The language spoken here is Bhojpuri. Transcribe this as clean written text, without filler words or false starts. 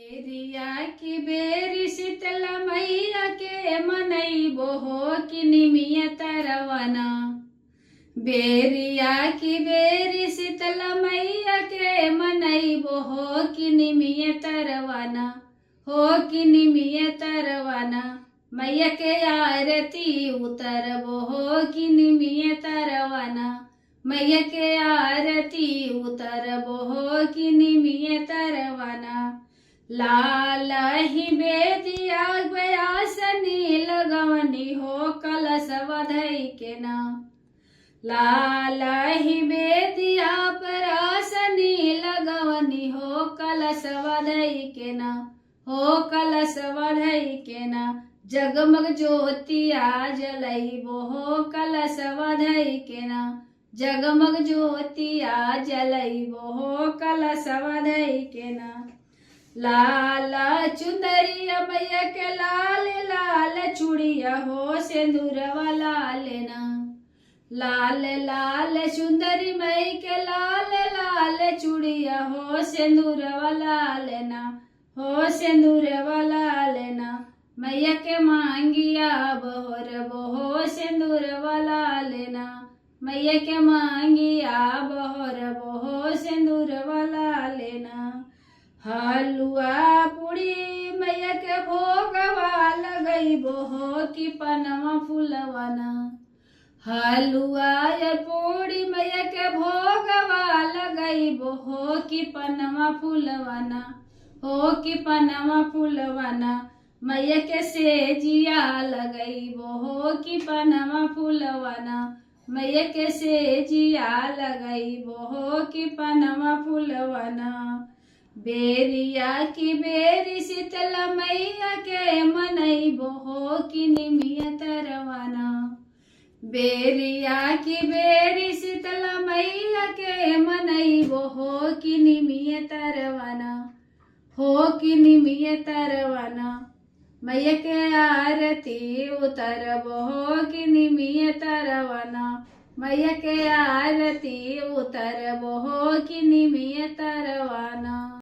बेरिया की बेरी शीतल मैया के मनैबो हो कि निमिय तरवना। बेरिया की बेरी शीतल मैया के मनैबो हो कि निमिय तरवना। हो कि निमिय तरवना। मैया के आरती उतरबो हो कि निमिय तरवना। मैया के आरती उतरबो हो कि निमिय तरवना। लाल ही बेदिया बयासनी लगवनी हो कलश वधई के ना। लाल ही बेदिया परासनी लगवनी हो कलश वधई के ना। हो कलश वधई के ना। जगमग ज्योतिया जलैबो हो कलश वधई के ना। जगमग ज्योतिया जलैबो हो कलश वधई के ना। लाल चुंदरिया मैया के लाल लाल चूड़िया हो सिंदूरवा लाल ना। लाल लाल चुंदरी मई के लाल लाल चूड़िया हो सिंदूरवा लाल ना। हो सिंदूरवा लाल ना। मैया के मांगिया बहोर बहो सिंदूरवा लाल ना। मैया के मांगिया बहोर बहो सिंदूरवा लाल ना। हलुआ पूड़ी मैया के भोगवा लगैबो हो कि पनवा फूलवना। हलुआ या पूड़ी मैया के भोगवा लगैबो हो कि पनवा फूलवना। हो कि पनवा फूलवना। मैया के सेजिया लगैबो हो कि पनवा फूलवना। मैया के सेजिया लगैबो हो कि पनवा फूलवना। बेरिया की बेरी शीतल मैया के मनैबो हो कि निमिय तरवना। बेरिया की बेरी शीतल मैया के मनैबो हो कि निमिय तरवना। हो कि निमिय तरवना। मैया के आरती उतरबो हो कि निमिय तरवना। मैया के आरती उतरबो हो कि निमिय तरवना।